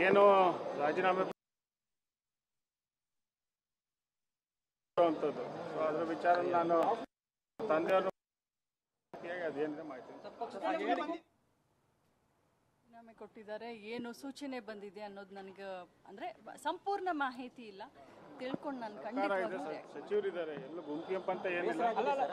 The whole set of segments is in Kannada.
ಏನು ರಾಜೀನಾಮೆ ಅಂತದ್ದು ಅದರ ವಿಚಾರ ನಾನು ತಂದೆಯವರು ಅದೇನಿದೆ ಮಾಹಿತಿ ರಾಜೀನಾಮೆ ಕೊಟ್ಟಿದ್ದಾರೆ, ಏನು ಸೂಚನೆ ಬಂದಿದೆ ಅನ್ನೋದು ನನಗೆ ಅಂದ್ರೆ ಸಂಪೂರ್ಣ ಮಾಹಿತಿ ಇಲ್ಲ. ತಿಳ್ಕೊಂಡು ನಾನು ಸಚಿವರಿದ್ದಾರೆ ಎಲ್ಲ ಗುಂಪಿಯಪ್ಪ ಅಂತ ಏನಿಲ್ಲ.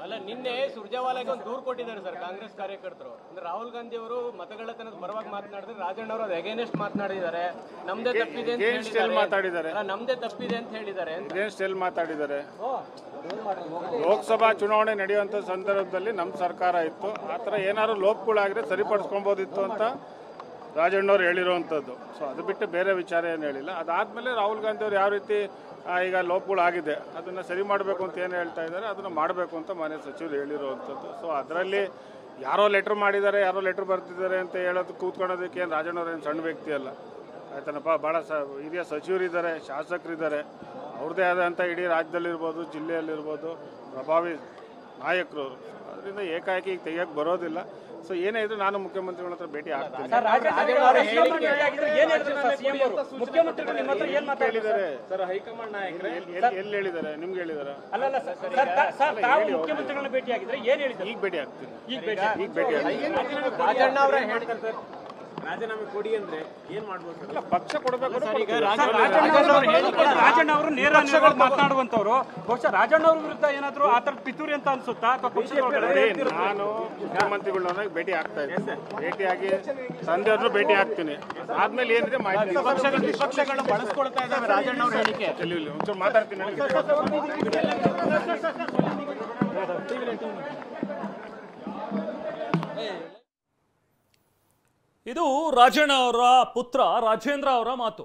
ಅಲ್ಲ ನಿನ್ನೆ ಸುರ್ಜೇವಾಲಾಗೆ ಒಂದು ದೂರು ಕೊಟ್ಟಿದ್ದಾರೆ ಸರ್ ಕಾಂಗ್ರೆಸ್ ಕಾರ್ಯಕರ್ತರು. ಅಂದ್ರೆ ರಾಹುಲ್ ಗಾಂಧಿ ಅವರು ಮತಗಳ್ಳತನದ ಪರವಾಗಿ ಮಾತನಾಡಿದ್ರೆ ರಾಜಣ್ಣ ಅವರು ಅದು ಅಗೇನೆಸ್ಟ್ ಮಾತನಾಡಿದ್ದಾರೆ. ನಮ್ದೇ ತಪ್ಪಿದೆ ಅಂತ ಮಾತಾಡಿದ್ದಾರೆ, ನಮ್ದೇ ತಪ್ಪಿದೆ ಅಂತ ಹೇಳಿದ್ದಾರೆ. ಎಲ್ಲಿ ಮಾತಾಡಿದ್ದಾರೆ? ಲೋಕಸಭಾ ಚುನಾವಣೆ ನಡೆಯುವಂತ ಸಂದರ್ಭದಲ್ಲಿ ನಮ್ಮ ಸರ್ಕಾರ ಇತ್ತು, ಆತರ ಏನಾದ್ರು ಲೋಪಗಳಾಗಿದ್ರೆ ಸರಿಪಡಿಸ್ಕೊಬೋದಿತ್ತು ಅಂತ ರಾಜಣ್ಣವ್ರು ಹೇಳಿರುವಂಥದ್ದು. ಸೊ ಅದು ಬಿಟ್ಟು ಬೇರೆ ವಿಚಾರ ಏನು ಹೇಳಿಲ್ಲ. ಅದಾದಮೇಲೆ ರಾಹುಲ್ ಗಾಂಧಿ ಅವರು ಯಾವ ರೀತಿ ಈಗ ಲೋಪಗಳಾಗಿದೆ ಅದನ್ನು ಸರಿ ಮಾಡಬೇಕು ಅಂತ ಏನು ಹೇಳ್ತಾ ಇದ್ದಾರೆ ಅದನ್ನು ಮಾಡಬೇಕು ಅಂತ ಮಾನ್ಯ ಸಚಿವರು ಹೇಳಿರುವಂಥದ್ದು. ಸೊ ಅದರಲ್ಲಿ ಯಾರೋ ಲೆಟ್ರ್ ಮಾಡಿದ್ದಾರೆ, ಯಾರೋ ಲೆಟ್ರ್ ಬರ್ತಿದ್ದಾರೆ ಅಂತ ಹೇಳೋದು ಕೂತ್ಕೊಳ್ಳೋದಕ್ಕೆ ಏನು ರಾಜಣ್ಣವ್ರೇನು ಸಣ್ಣ ವ್ಯಕ್ತಿ ಅಲ್ಲ, ಆಯ್ತಾನಪ್ಪ. ಭಾಳ ಹಿರಿಯ ಸಚಿವರಿದ್ದಾರೆ, ಶಾಸಕರಿದ್ದಾರೆ, ಅವ್ರದ್ದೇ ಆದಂಥ ಇಡೀ ರಾಜ್ಯದಲ್ಲಿರ್ಬೋದು, ಜಿಲ್ಲೆಯಲ್ಲಿರ್ಬೋದು ಪ್ರಭಾವಿ ನಾಯಕರು. ಅದರಿಂದ ಏಕಾಏಕಿ ಈಗ ತೆಗಿಯೋಕ್ಕೆ ಬರೋದಿಲ್ಲ. ಸೊ ಏನೇ ಇದ್ರು ನಾನು ಮುಖ್ಯಮಂತ್ರಿಗಳ ಹತ್ರ ಭೇಟಿ ಆಗ್ತೀನಿ. ಹೇಳಿದ್ದಾರೆ ಎಲ್ಲಿ ಹೇಳಿದ್ದಾರೆ? ನಿಮ್ಗೆ ಹೇಳಿದಾರ? ಈಗ ಭೇಟಿ ಆಗ್ತೀನಿ. ಈಗ ಭೇಟಿ ರಾಜೀನಾಮೆ ಕೊಡಿ ಅಂದ್ರೆ ಏನ್ ಮಾಡ್ಬೋದು? ಪಕ್ಷ ಕೊಡಬೇಕು. ರಾಜಣ್ಣ ಅವರು ನೇರ ಮಾತನಾಡುವಂತವ್ರು. ಬಹುಶಃ ರಾಜಣ್ಣ ಅವ್ರ ವಿರುದ್ಧ ಏನಾದ್ರು ಆ ತರ ಪಿತೂರಿ ಅಂತ ಅನ್ಸುತ್ತಾ? ನಾನು ಮುಖ್ಯಮಂತ್ರಿಗಳನ್ನ ಭೇಟಿ ಆಗ್ತಾ ಇದ್ದೀನಿ, ಭೇಟಿಯಾಗಿ ಸಂಧ್ಯವ್ರನ್ನು ಭೇಟಿ ಆಗ್ತೀನಿ. ಆದ್ಮೇಲೆ ಏನಿದೆ ಮಾಹಿತಿ ವಿಪಕ್ಷಗಳು ಬಳಸ್ಕೊಳ್ತಾ ಇದ್ದಾವೆ ರಾಜಣ್ಣ ಅವ್ರ ಹೇಳಿಕೆ. ಒಂಚೂರು ಮಾತಾಡ್ತೀನಿ. ಇದು ರಾಜಣ್ಣ ಅವರ ಪುತ್ರ ರಾಜೇಂದ್ರ ಅವರ ಮಾತು.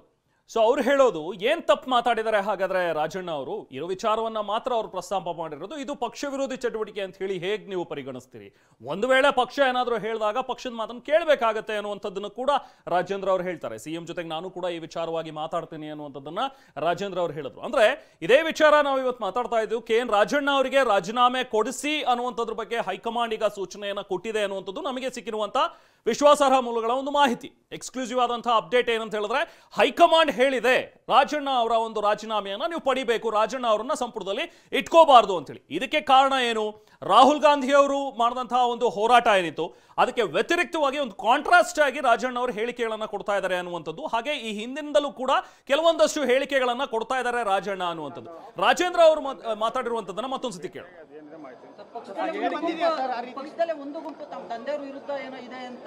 ಸೊ ಅವ್ರು ಹೇಳೋದು ಏನ್ ತಪ್ಪು ಮಾತಾಡಿದ್ದಾರೆ ಹಾಗಾದ್ರೆ ರಾಜಣ್ಣ ಅವರು? ಇರೋ ವಿಚಾರವನ್ನ ಮಾತ್ರ ಅವರು ಪ್ರಸ್ತಾಪ ಮಾಡಿರೋದು. ಇದು ಪಕ್ಷ ವಿರೋಧಿ ಚಟುವಟಿಕೆ ಅಂತ ಹೇಳಿ ಹೇಗೆ ನೀವು ಪರಿಗಣಿಸ್ತೀರಿ? ಒಂದು ವೇಳೆ ಪಕ್ಷ ಏನಾದರೂ ಹೇಳಿದಾಗ ಪಕ್ಷದ ಮಾತನ್ನು ಕೇಳಬೇಕಾಗತ್ತೆ ಅನ್ನುವಂಥದ್ದನ್ನು ಕೂಡ ರಾಜೇಂದ್ರ ಅವರು ಹೇಳ್ತಾರೆ. ಸಿಎಂ ಜೊತೆಗೆ ನಾನು ಕೂಡ ಈ ವಿಚಾರವಾಗಿ ಮಾತಾಡ್ತೀನಿ ಅನ್ನುವಂಥದ್ದನ್ನ ರಾಜೇಂದ್ರ ಅವರು ಹೇಳಿದ್ರು. ಅಂದ್ರೆ ಇದೇ ವಿಚಾರ ನಾವು ಇವತ್ತು ಮಾತಾಡ್ತಾ ಇದ್ದೀವಿ. KN ರಾಜಣ್ಣ ಅವರಿಗೆ ರಾಜೀನಾಮೆ ಕೊಡಿಸಿ ಅನ್ನುವಂಥದ್ರ ಬಗ್ಗೆ ಹೈಕಮಾಂಡ್ ಈಗ ಸೂಚನೆಯನ್ನ ಕೊಟ್ಟಿದೆ ಅನ್ನುವಂಥದ್ದು ನಮಗೆ ಸಿಕ್ಕಿರುವಂತ ವಿಶ್ವಾಸಾರ್ಹ ಮೂಲಗಳ ಒಂದು ಮಾಹಿತಿ. ಎಕ್ಸ್ಕ್ಲೂಸಿವ್ ಆದಂತಹ ಅಪ್ಡೇಟ್ ಏನಂತ ಹೇಳಿದ್ರೆ, ಹೈಕಮಾಂಡ್ ಹೇಳಿದೆ ರಾಜಣ್ಣ ಅವರ ಒಂದು ರಾಜೀನಾಮೆಯನ್ನ ನೀವು ಪಡಿಬೇಕು, ರಾಜಣ್ಣ ಅವರನ್ನ ಸಂಪುಟದಲ್ಲಿ ಇಟ್ಕೋಬಾರ್ದು ಅಂತೇಳಿ. ಇದಕ್ಕೆ ಕಾರಣ ಏನು? ರಾಹುಲ್ ಗಾಂಧಿ ಅವರು ಮಾಡಿದಂತಹ ಒಂದು ಹೋರಾಟ ಏನಿತ್ತು ಅದಕ್ಕೆ ವ್ಯತಿರಿಕ್ತವಾಗಿ ಒಂದು ಕಾಂಟ್ರಾಸ್ಟ್ ಆಗಿ ರಾಜಣ್ಣ ಅವರು ಹೇಳಿಕೆಗಳನ್ನ ಕೊಡ್ತಾ ಇದ್ದಾರೆ ಅನ್ನುವಂಥದ್ದು. ಹಾಗೆ ಈ ಹಿಂದಿನಿಂದಲೂ ಕೂಡ ಕೆಲವೊಂದಷ್ಟು ಹೇಳಿಕೆಗಳನ್ನ ಕೊಡ್ತಾ ಇದ್ದಾರೆ ರಾಜಣ್ಣ ಅನ್ನುವಂಥದ್ದು. ರಾಜೇಂದ್ರ ಅವರು ಮಾತಾಡಿರುವಂತದ್ದನ್ನ ಮತ್ತೊಂದ್ಸತಿ ಕೇಳಿ. ಪಕ್ಷದಲ್ಲೇ ಒಂದು ಗುಂಪು ತಮ್ಮ ತಂದೆಯವ್ರ ವಿರುದ್ಧ ಏನೋ ಇದೆ ಅಂತ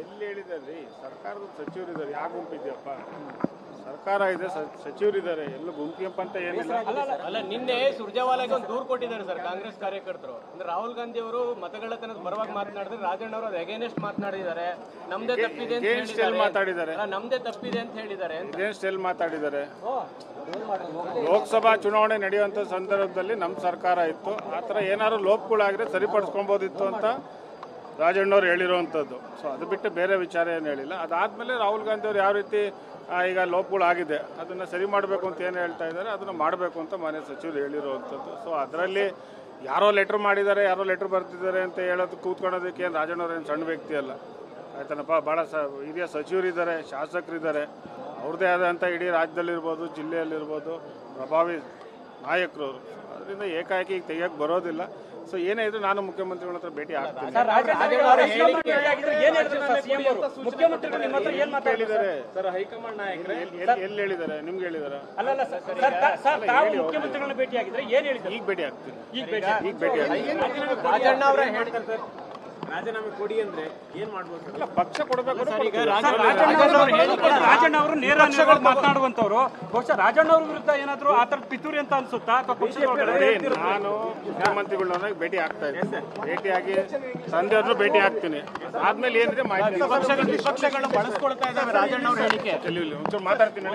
ಎಲ್ಲಿ ಹೇಳಿದಾರ್ರಿ? ಸರ್ಕಾರದ ಸಚಿವರಿದ್ದಾರೆ, ಯಾವ ಗುಂಪಿದೆಯಪ್ಪ? ಸರ್ಕಾರ ಇದೆ, ಸಚಿವರಿದ್ದಾರೆ, ಎಲ್ಲ ಗುಂಪಿಯಪ್ಪ ಅಂತ ಏನಿಲ್ಲ. ಅಲ್ಲ ನಿನ್ನೆ ಸುರ್ಜೇವಾಲಾಗೆ ಒಂದು ದೂರು ಕೊಟ್ಟಿದ್ದಾರೆ ಸರ್ ಕಾಂಗ್ರೆಸ್ ಕಾರ್ಯಕರ್ತರು. ಅಂದ್ರೆ ರಾಹುಲ್ ಗಾಂಧಿ ಅವರು ಮತಗಳ್ಳತನದ ಪರವಾಗಿ ಮಾತನಾಡಿದ್ರೆ ರಾಜಣ್ಣ ಅವರು ಅದು ಅಗೇನೆಸ್ಟ್ ಮಾತನಾಡಿದ್ದಾರೆ. ನಮ್ದೇ ತಪ್ಪಿದೆ ಅಂತ ಮಾತಾಡಿದ್ದಾರೆ, ನಮ್ದೇ ತಪ್ಪಿದೆ ಅಂತ ಹೇಳಿದ್ದಾರೆ. ಎಲ್ಲಿ ಮಾತಾಡಿದ್ದಾರೆ? ಲೋಕಸಭಾ ಚುನಾವಣೆ ನಡೆಯುವಂತ ಸಂದರ್ಭದಲ್ಲಿ ನಮ್ಮ ಸರ್ಕಾರ ಇತ್ತು, ಆತರ ಏನಾದ್ರು ಲೋಪಗಳಾಗಿದ್ರೆ ಸರಿಪಡಿಸ್ಕೊಬೋದಿತ್ತು ಅಂತ ರಾಜಣ್ಣವ್ರು ಹೇಳಿರುವಂಥದ್ದು. ಸೊ ಅದು ಬಿಟ್ಟು ಬೇರೆ ವಿಚಾರ ಏನು ಹೇಳಿಲ್ಲ. ಅದಾದಮೇಲೆ ರಾಹುಲ್ ಗಾಂಧಿ ಅವರು ಯಾವ ರೀತಿ ಈಗ ಲೋಪಗಳಾಗಿದೆ ಅದನ್ನು ಸರಿ ಮಾಡಬೇಕು ಅಂತ ಏನು ಹೇಳ್ತಾ ಇದ್ದಾರೆ ಅದನ್ನು ಮಾಡಬೇಕು ಅಂತ ಮಾನ್ಯ ಸಚಿವರು ಹೇಳಿರುವಂಥದ್ದು. ಸೊ ಅದರಲ್ಲಿ ಯಾರೋ ಲೆಟ್ರ್ ಮಾಡಿದ್ದಾರೆ, ಯಾರೋ ಲೆಟ್ರ್ ಬರ್ತಿದ್ದಾರೆ ಅಂತ ಹೇಳೋದು ಕೂತ್ಕೊಳ್ಳೋದಕ್ಕೆ ಏನು ರಾಜಣ್ಣವ್ರೇನು ಸಣ್ಣ ವ್ಯಕ್ತಿ ಅಲ್ಲ, ಆಯ್ತಾನಪ್ಪ. ಭಾಳ ಹಿರಿಯ ಸಚಿವರಿದ್ದಾರೆ, ಶಾಸಕರಿದ್ದಾರೆ, ಅವ್ರದ್ದೇ ಆದಂಥ ಇಡೀ ರಾಜ್ಯದಲ್ಲಿರ್ಬೋದು, ಜಿಲ್ಲೆಯಲ್ಲಿರ್ಬೋದು ಪ್ರಭಾವಿ ನಾಯಕರು. ಅದರಿಂದ ಏಕಾಏಕಿ ಈಗ ತೆಗಿಯೋಕ್ಕೆ ಬರೋದಿಲ್ಲ. ಸೊ ಏನೇ ಇದ್ರು ನಾನು ಮುಖ್ಯಮಂತ್ರಿಗಳ ಹತ್ರ ಭೇಟಿ ಆಗ್ತೀನಿ. ಹೇಳಿದ್ದಾರೆ ಹೈಕಮಾಂಡ್ ನಾಯಕರು ಎಲ್ಲಿ ಹೇಳಿದ್ದಾರೆ? ನಿಮ್ಗೆ ಹೇಳಿದಾರ? ಮುಖ್ಯಮಂತ್ರಿಗಳನ್ನ ಭೇಟಿ ಆಗಿದ್ರೆ ಏನ್ ಹೇಳಿದ್ದಾರೆ? ಈಗ ಭೇಟಿ ಆಗ್ತೀನಿ. ಈಗ ಭೇಟಿ ರಾಜಣ್ಣ ಅವರ ಹೇಳ್ತಾರೆ ರಾಜೀನಾಮೆ ಕೊಡಿ ಅಂದ್ರೆ ಏನ್ ಮಾಡ್ಬೋದು? ಪಕ್ಷ ಕೊಡಬೇಕು. ರಾಜಣ್ಣ ಅವರು ನೇರ ಮಾತನಾಡುವಂತವ್ರು. ಬಹುಶಃ ರಾಜಣ್ಣ ಅವ್ರ ವಿರುದ್ಧ ಏನಾದ್ರು ಆ ತರ ಪಿತೂರಿ ಅಂತ ಅನ್ಸುತ್ತಾ? ನಾನು ಮುಖ್ಯಮಂತ್ರಿಗಳನ್ನ ಭೇಟಿ ಆಗ್ತಾ ಇದ್ದೀನಿ, ಭೇಟಿಯಾಗಿ ಸಂಧ್ಯವ್ರನ್ನು ಭೇಟಿ ಆಗ್ತೀನಿ. ಆದ್ಮೇಲೆ ಏನಿದೆ ಮಾಹಿತಿ ವಿಪಕ್ಷಗಳು ಬಳಸ್ಕೊಳ್ತಾ ಇದ್ದಾವೆ ರಾಜಣ್ಣ ಅವ್ರ ಹೇಳಿಕೆ. ಒಂಚೂರು ಮಾತಾಡ್ತೀನಿ.